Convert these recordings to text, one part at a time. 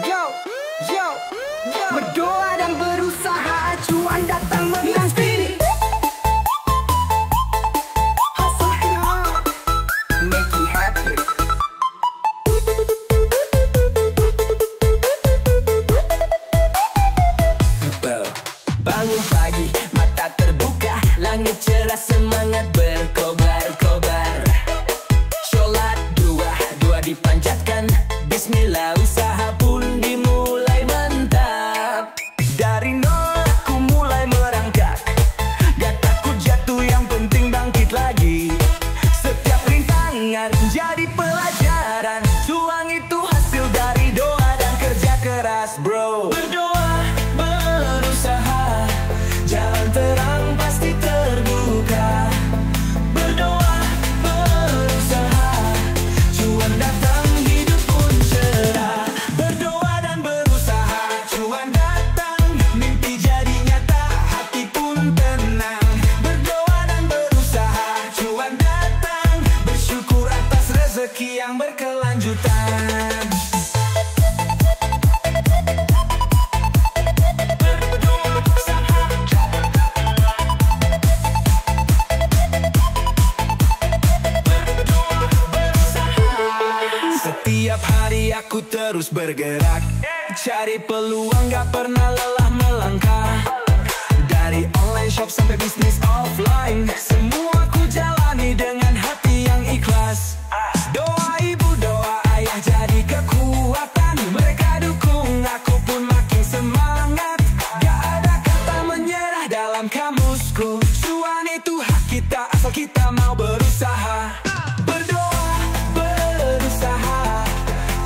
Yo, yo, yo. Berdoa dan berusaha, cuan datang menanti. Hustle hard, make you happy. Bangun pagi, mata terbuka, langit cerah, semangat berkobar-kobar. Sholat dua dipanjatkan, bismillah, usaha pun dimulai mantap. Dari nol aku mulai merangkak, gak takut jatuh, yang penting bangkit lagi. Setiap rintangan jadi pelajaran, cuan itu hasil dari doa dan kerja keras, bro. Berdoa, berusaha, jalan terang pasti terbuka. Berdoa, berusaha, cuan datang, hidup pun cerah. Berdoa dan berusaha, cuan datang, mimpi jadi nyata, hati pun tenang. Berdoa dan berusaha, cuan datang, bersyukur atas rezeki yang berkelanjutan. Setiap hari aku terus bergerak, cari peluang, gak pernah lelah melangkah. Dari online shop sampai bisnis offline, semua ku jalani dengan hati yang ikhlas. Doa ibu, doa ayah jadi kekuatan, mereka dukung, aku pun makin semangat. Gak ada kata menyerah dalam kamusku, cuan itu hak kita asal kita mau berusaha. Berdoa, berusaha,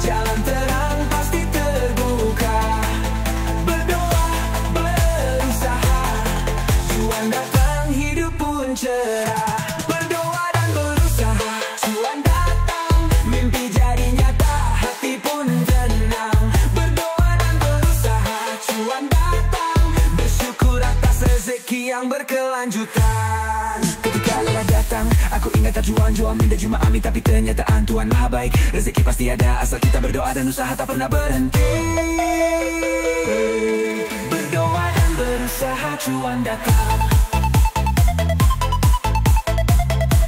jalan terang pasti terbuka. Berdoa, berusaha, cuan datang, hidup pun cerah. Berdoa dan berusaha, cuan datang, mimpi jadi nyata, hati pun tenang. Berdoa dan berusaha, cuan datang, bersyukur atas rezeki yang berkelanjutan. Ketika lelah datang, aku ingat tujuan minta cuma amin, tapi kenyataan Tuhan maha baik. Rezeki pasti ada asal kita berdoa dan usaha tak pernah berhenti. Berdoa dan berusaha, cuan datang.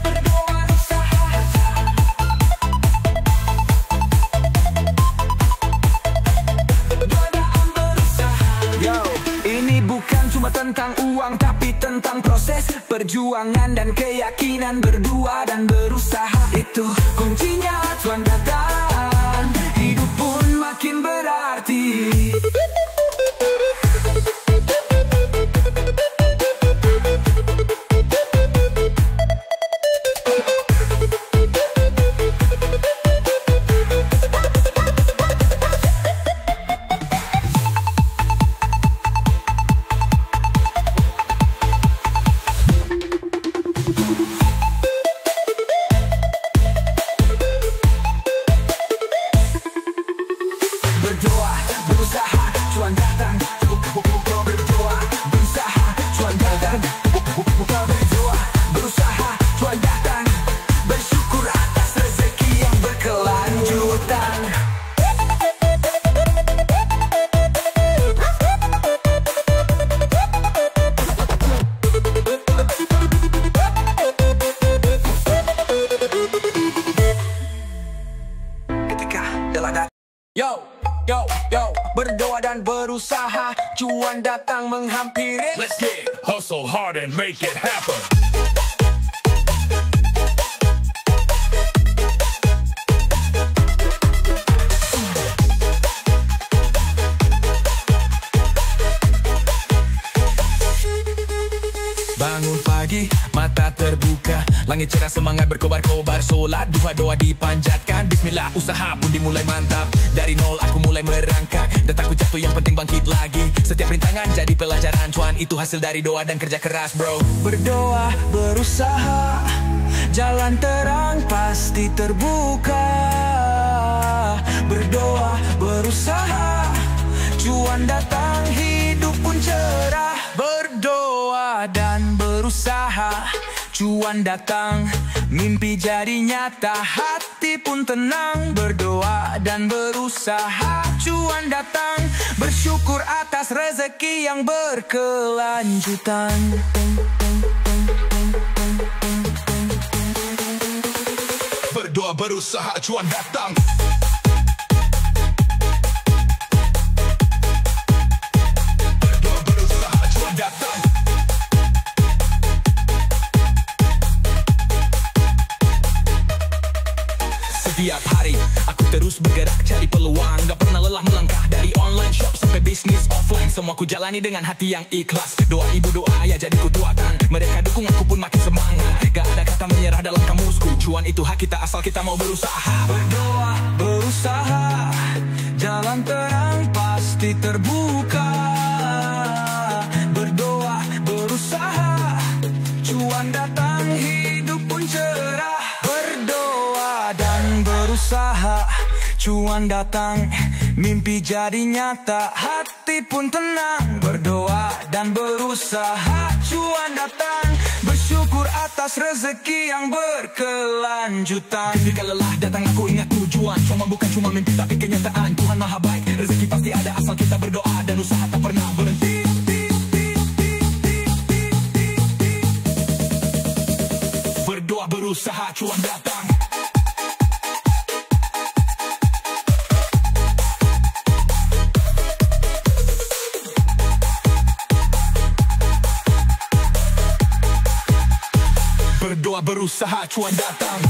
Berdoa, usaha, berdoa dan berusaha. Yo, ini bukan cuma tentang uang, tapi tentang proses perjuangan dan keyakinan. Berdua dan berusaha, itu kuncinya cuan datang, hidup pun makin berarti. Berdoa, berusaha, cuan datang. Berdoa, berusaha, cuan datang. Berdoa, berusaha, cuan datang, bersyukur atas rezeki yang berkelanjutan. Ketika lelah datang, yo, berdoa dan berusaha, cuan datang menghampiri. Let's get hustle hard and make it happen. Bangun pagi, mata terbuka, langit cerah, semangat berkobar-kobar. Sholat doa dipanjatkan, bismillah, usaha pun dimulai mantap. Dari nol aku mulai merangkak, dan takut jatuh, yang penting bangkit lagi. Setiap rintangan jadi pelajaran, cuan itu hasil dari doa dan kerja keras, bro. Berdoa, berusaha, jalan terang pasti terbuka. Berdoa, berusaha, cuan datang, hidup pun cerah. Berdoa dan berusaha, cuan datang, mimpi jadi nyata, hati pun tenang. Berdoa dan berusaha, cuan datang. Bersyukur atas rezeki yang berkelanjutan. Berdoa berusaha cuan datang. Berdoa berusaha cuan datang. Setiap hari aku terus bergerak cari peluang, gak pernah lelah melangkah. Dari online shop sampai bisnis offline, semua ku jalani dengan hati yang ikhlas. Doa ibu, doa ayah jadi kekuatan. Mereka dukung aku pun makin semangat. Gak ada kata menyerah dalam kamusku. Cuan itu hak kita asal kita mau berusaha. Berdoa, berusaha, jalan terang pasti terbuka. Berdoa, berusaha, cuan datang, hidup pun cerah. Berdoa dan berusaha, cuan datang, mimpi jadi nyata, hati pun tenang. Berdoa dan berusaha, cuan datang, bersyukur atas rezeki yang berkelanjutan. Ketika lelah datang aku ingat tujuan. Cuma bukan cuma mimpi tapi kenyataan. Tuhan maha baik, rezeki pasti ada asal kita berdoa dan usaha tak pernah berhenti. Berdoa berusaha cuan datang. Berdoa berusaha cuan datang.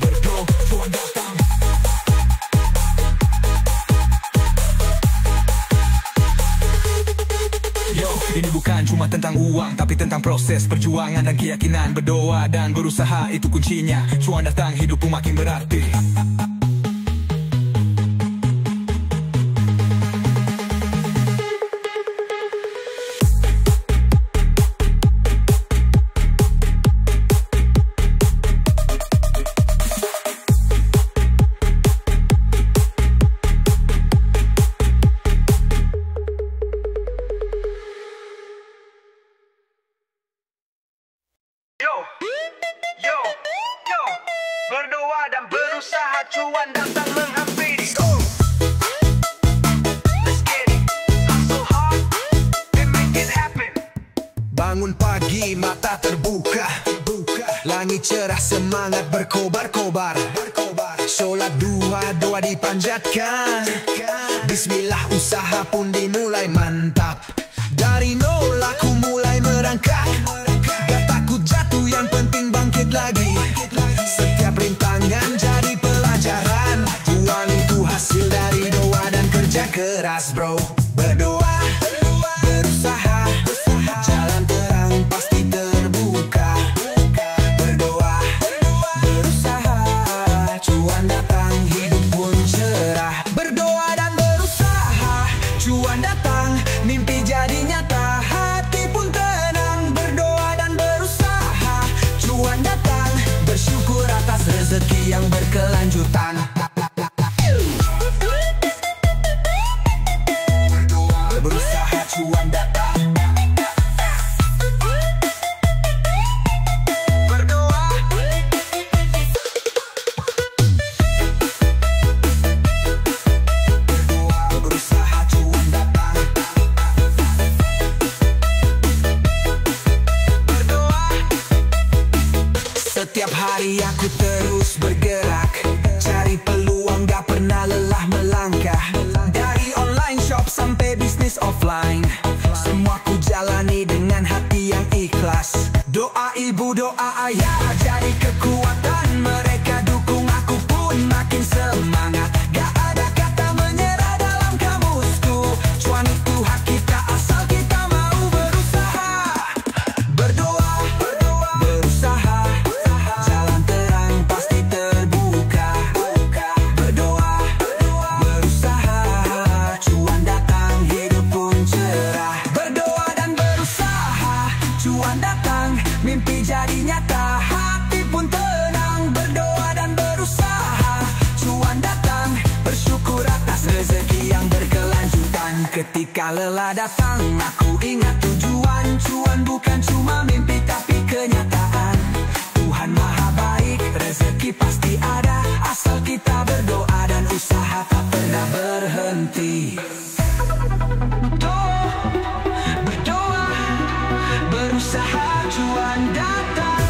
Berdoa cuan datang. Yo, ini bukan cuma tentang uang, tapi tentang proses perjuangan dan keyakinan. Berdoa dan berusaha itu kuncinya. Cuan datang, hidupku makin berarti. Berdoa dan berusaha, cuan datang menghampiri. Let's get it, hustle hard, and make it happen. Bangun pagi mata terbuka, langit cerah semangat berkobar-kobar. Sholat duha doa dipanjatkan, bismillah usaha pun dimulai mantap. Dari nol aku mulai merangkak, gak takut jatuh yang penting bangkit lagi. Setiap rintangan jadi pelajaran, cuan itu hasil dari doa dan kerja keras bro. Berdoa, berusaha, jalan terang pasti terbuka. Berdoa, berusaha, cuan datang, hidup pun cerah. Berdoa dan berusaha, cuan datang, mimpi jadi nyata, hati pun tenang. Berdoa dan berusaha, cuan datang, bersyukur atas rezeki yang berkelanjutan. Berdoa, berusaha, cuan datang. Berdoa, berdoa, berusaha, cuan datang. Berdoa, setiap hari aku terus bergerak, cari peluang gak pernah lelah melangkah. Dari online shop sampai bisnis offline, semua ku jalani dengan hati yang ikhlas. Doa ibu, doa ayah jadi kekuatan. Mereka dukung aku pun makin semangat. Gak ada kata menyerah dalam kamusku. Cuan itu hak kita asal kita mau berusaha. Berdoa, berusaha, jalan terang pasti terbuka. Berdoa, berusaha, cuan datang, hidup pun cerah. Berdoa dan berusaha, cuan datang, mimpi jadi nyata, hati pun tenang. Berdoa dan berusaha, cuan datang, bersyukur atas rezeki yang berkelanjutan. Ketika lelah datang, aku ingat tujuan. Cuan bukan cuma mimpi tapi kenyataan. Tuhan maha baik, rezeki pasti ada, asal kita berdoa dan usaha tak pernah berhenti. Berdoa, berusaha, cuan datang.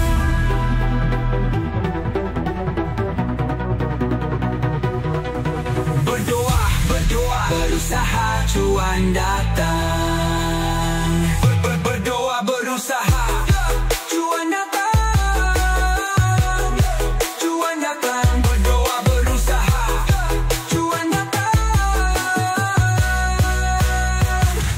Berdoa, berusaha, cuan datang. Berdoa, berusaha, cuan datang. Cuan datang. Berdoa, berusaha, cuan datang.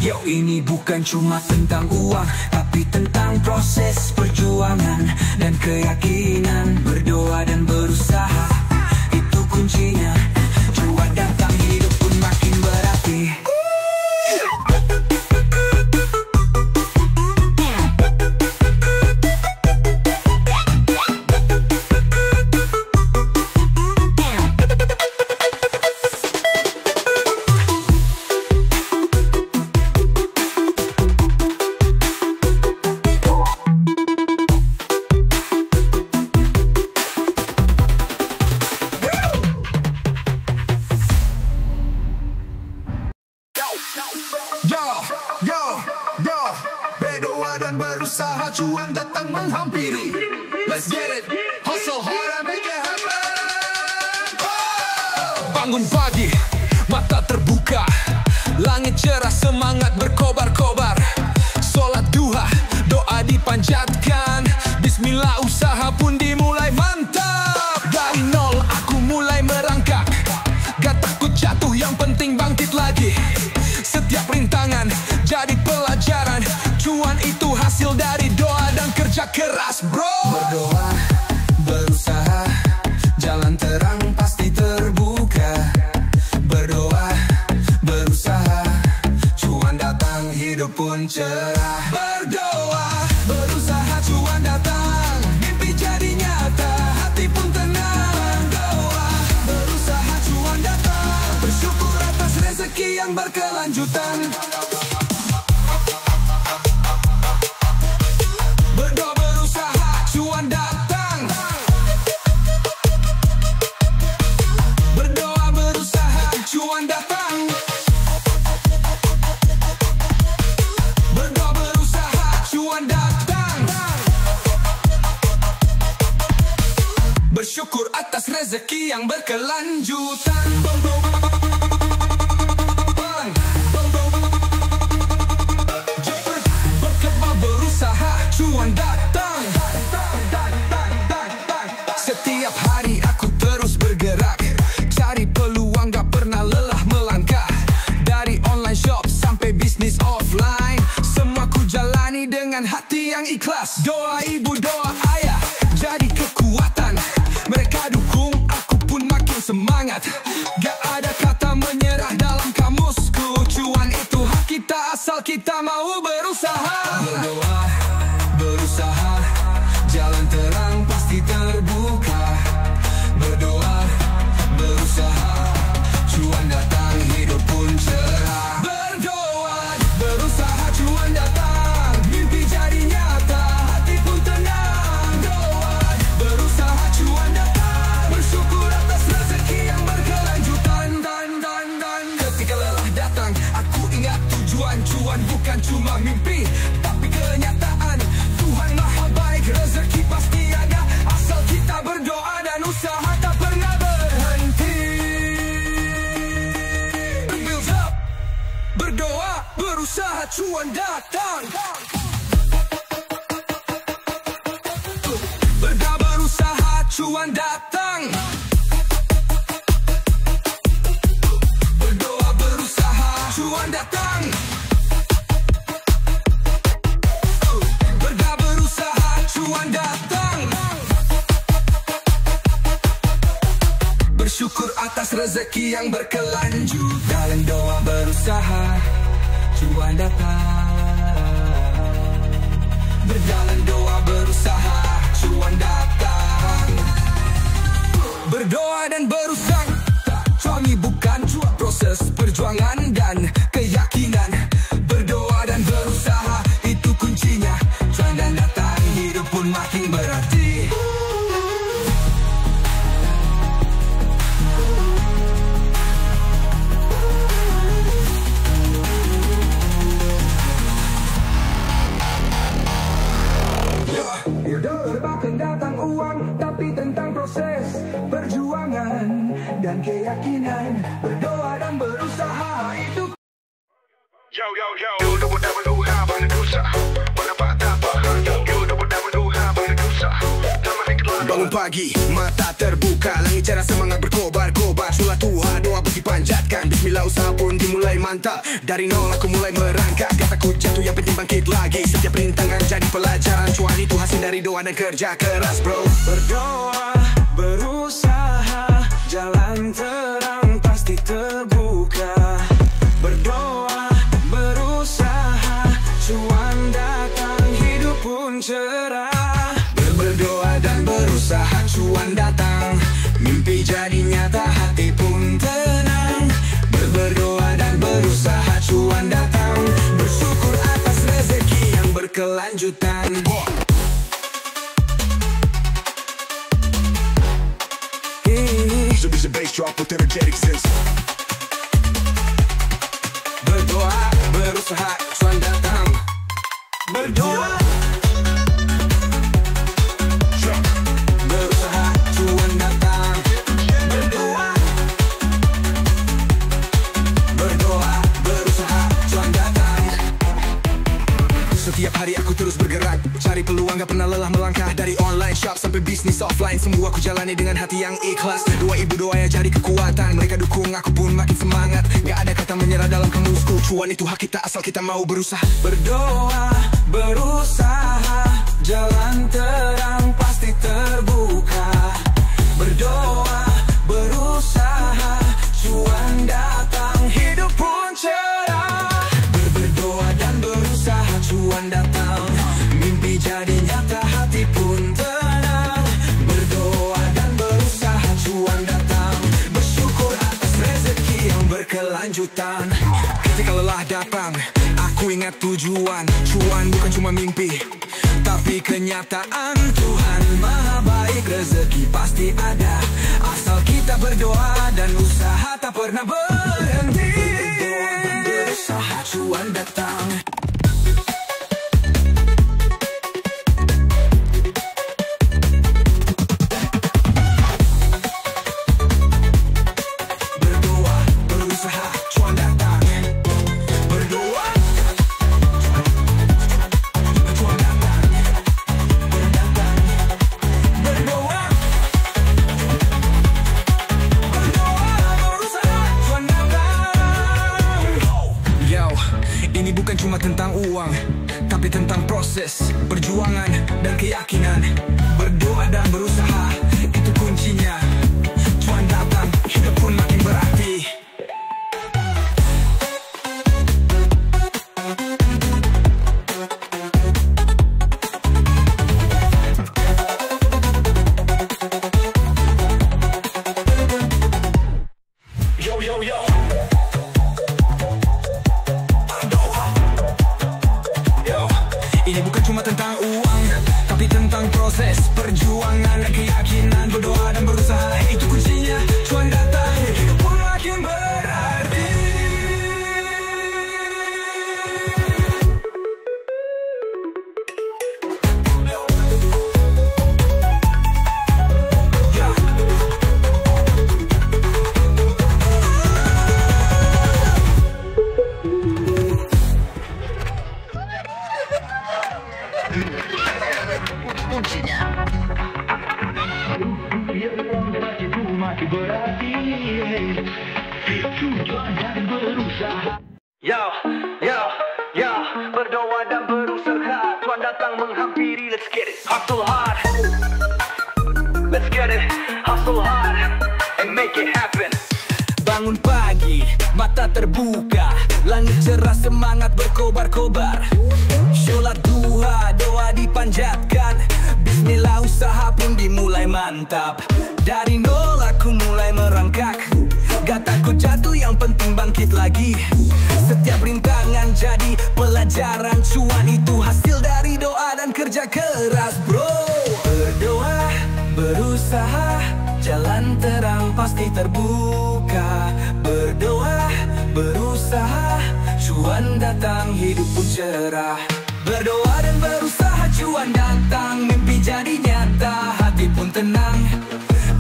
Yo, ini bukan cuma tentang uang, tapi tentang proses perjuangan dan keyakinan. Berdoa dan berusaha, itu kuncinya. Cuan datang, hidup pun makin berarti. Berdoa dan berusaha, cuan datang menghampiri. Let's get it, hustle hard and make it happen. Bangun pagi, mata terbuka, langit cerah, semangat berkobar-kobar. Solat duha, doa dipanjatkan, bismillah usaha pun dimulai, mantap. Dari nol aku mulai merangkak, gak takut jatuh, yang penting bangkit lagi. Setiap rintangan jadi pelajaran, cuan itu hasil dari doa dan kerja keras, bro. Berdoa, berusaha, jalan terang pasti terbuka. Berdoa, berusaha, cuan datang, hidup pun cerah. Berdoa, berusaha, cuan datang, mimpi jadi nyata, hati pun tenang. Berdoa, berusaha, cuan datang, bersyukur atas rezeki yang berkelanjutan. Berdoa, berusaha, cuan datang. Berdoa, berusaha, cuan datang. Berdoa, berusaha, cuan datang. Bersyukur atas rezeki yang berkelanjutan. Cuan datang. Setiap hari aku terus bergerak, cari peluang, gak pernah lelah melangkah. Dari online shop sampai bisnis offline, semua ku jalani dengan hati yang ikhlas. Doa ibu, doa ayah jadi kekuatan, mereka dukung, aku pun makin semangat. Gak ada kata menyerah dalam kamusku, cuan itu hak kita asal kita mau berusaha. Berdoa, berusaha, jalan terang pasti terbuka. Berdoa, berusaha, cuan datang, hidup pun cerah. Berdoa, berusaha, cuan datang, mimpi jadi nyata, hati pun tenang. Doa, berusaha, cuan datang, bersyukur atas rezeki yang berkelanjutan. Ketika lelah datang, aku ingat tujuan. Cuan bukan cuma mimpi, tapi kenyataan. Tuhan maha baik, rezeki pasti ada, asal kita berdoa dan usaha tak pernah berhenti. Build up, berdoa, berusaha, cuan datang. Berdoa, berusaha, cuan datang. Berdoa, berusaha, cuan datang. Berdoa, berusaha, cuan datang. Bersyukur atas rezeki yang berkelanjutan. Dalam doa berusaha, cuan datang. Berjalan doa berusaha, cuan datang. Berdoa dan berusaha, suami bukan cuma proses perjuangan dan keyakinan. Berdoa dan berusaha, itu kuncinya. Cuan dan datang, hidup pun makin berarti. uang, tapi tentang proses perjuangan dan keyakinan. Berdoa dan berusaha itu. Bangun pagi, mata terbuka, langit cerah, semangat berkobar-kobar. Sholat duha, doa bukti panjatkan, bismillah, usaha pun dimulai mantap. Dari nol aku mulai merangkak, kataku jatuh yang penting bangkit lagi. Setiap rintangan jadi pelajaran, cuan itu hasil dari doa dan kerja keras, bro. Berdoa, berusaha, jalan terang pasti terbuka. Berdoa, berusaha, cuan datang, hidup pun cerah. Berdoa dan berusaha, cuan datang, mimpi jadi nyata, hati pun tenang. Berdoa dan berusaha, cuan datang, bersyukur atas rezeki yang berkelanjutan. So bass drop with energetic sense. Berdoa, berusaha, cuan datang. Berdoa, berusaha, cuan datang. Berdoa, berusaha, cuan datang. Setiap hari aku terus bergerak, cari peluang, gak pernah lelah melangkah. Dari online shop sampai bisnis offline, semua aku jalani dengan hati yang ikhlas. Doa ibu, doanya jadi kekuatan, mereka dukung, aku pun makin semangat. Gak ada kata menyerah dalam kamusku, cuan itu hak kita asal kita mau berusaha. Berdoa, berusaha, jalan terang pasti terbuka. Berdoa, berusaha, cuan datang, hidup pun cerah. Berdoa dan berusaha, cuan datang, mimpi jadi nyata, hati pun tenang. Berdoa dan berusaha, cuan datang, bersyukur atas rezeki yang berkelanjutan. Ketika lelah datang, aku ingat tujuan. Cuan bukan cuma mimpi, tapi kenyataan. Tuhan maha baik, rezeki pasti ada, asal kita berdoa dan usaha tak pernah berhenti. Berdoa dan berusaha, cuan datang. Berdoa, berusaha, cuan datang. Berdoa, cuan datang. Berdoa, berusaha, cuan datang. Yo, ini bukan cuma tentang uang, tapi tentang proses, perjuangan, dan keyakinan. Berdoa dan berusaha, itu kuncinya. Cuan datang, hidup pun makin berarti. Yo yo yo. Yo, ini bukan cuma tentang uang, tapi tentang proses, perjuangan, dan keyakinan. Berdoa dan berusaha, itu kuncinya. Cuan datang, hidup pun makin berarti. Yo, yo, yo, berdoa dan berusaha, cuan datang menghampiri. Let's get it, hustle hard. Let's get it, hustle hard and make it happen. Bangun pagi, mata terbuka, langit cerah, semangat berkobar-kobar. Sholat duha, doa dipanjatkan, bismillah, usaha pun dimulai mantap. Dari nol aku mulai merangkak, gak takut jatuh, yang penting bangkit lagi. Setiap rintangan jadi pelajaran, cuan itu hasil dari doa dan kerja keras, bro. Berdoa, berusaha, jalan terang pasti terbuka. Berdoa, berusaha, cuan datang, hidup pun cerah. Berdoa dan berusaha, cuan datang, mimpi jadi nyata, hati tenang.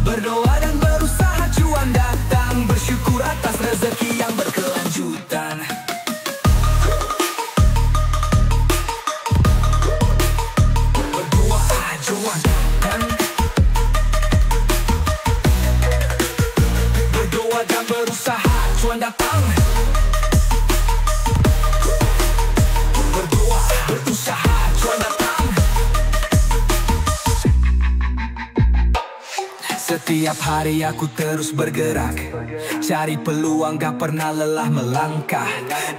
Berdoa dan berusaha cuan datang. Bersyukur atas rezeki yang berkelanjutan. Berdoa cuan datang. Berdoa dan berusaha cuan datang. Berdoa, berusaha cuan datang. Setiap hari aku terus bergerak, cari peluang, gak pernah lelah melangkah.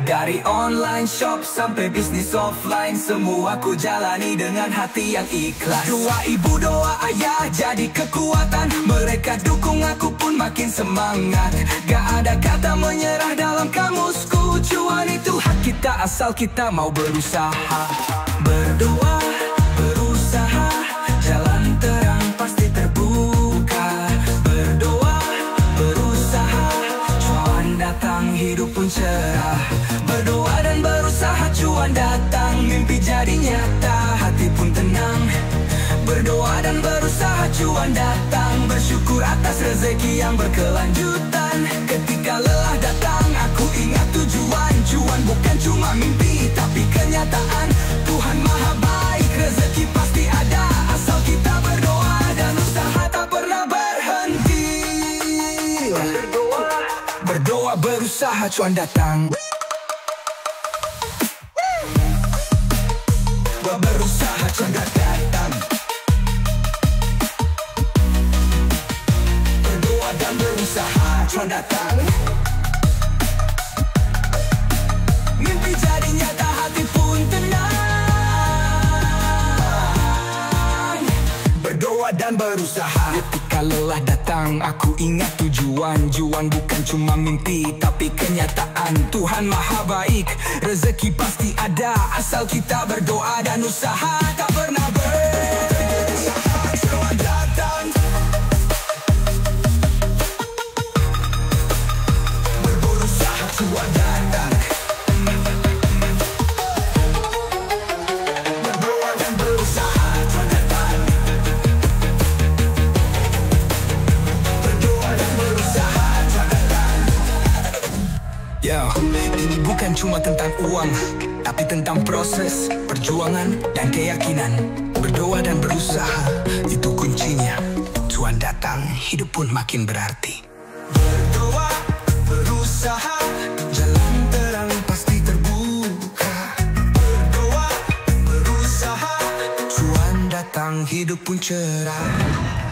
Dari online shop sampai bisnis offline, semua aku jalani dengan hati yang ikhlas. Doa ibu, doa ayah jadi kekuatan. Mereka dukung aku pun makin semangat. Gak ada kata menyerah dalam kamusku. Cuan itu hak kita asal kita mau berusaha. Berdoa, berusaha, jalan terang pasti terbuka. Berdoa, berusaha, cuan datang, hidup pun cerah. Berdoa dan berusaha cuan datang, mimpi jadi nyata, hati pun tenang. Berdoa dan berusaha cuan datang. Bersyukur atas rezeki yang berkelanjutan. Ketika lelah datang, aku ingat tujuan. Cuan bukan cuma mimpi, tapi kenyataan. Tuhan maha baik, rezeki pasti ada, asal kita berdoa dan usaha tak pernah berhenti. Berdoa, berusaha cuan datang. Berusaha cuan datang. Berdoa dan berusaha cuan datang. Mimpi jadi nyata, hati pun tenang. Berdoa dan berusaha. Ketika lelah datang, aku ingat tujuan. Cuan bukan cuma mimpi, tapi kenyataan. Tuhan maha baik, rezeki pasti ada, asal kita berdoa dan usaha tak pernah berhenti. Cuan datang. Berusaha cuan datang. Berdoa dan berusaha cuan datang. Berdoa dan berusaha cuan datang. Yo, ini bukan cuma tentang uang, tapi tentang proses, perjuangan, dan keyakinan. Berdoa dan berusaha, itu kuncinya. Cuan datang, hidup pun makin berarti. Berdoa, berusaha, jalan terang pasti terbuka. Berdoa, berusaha, cuan datang, hidup pun cerah.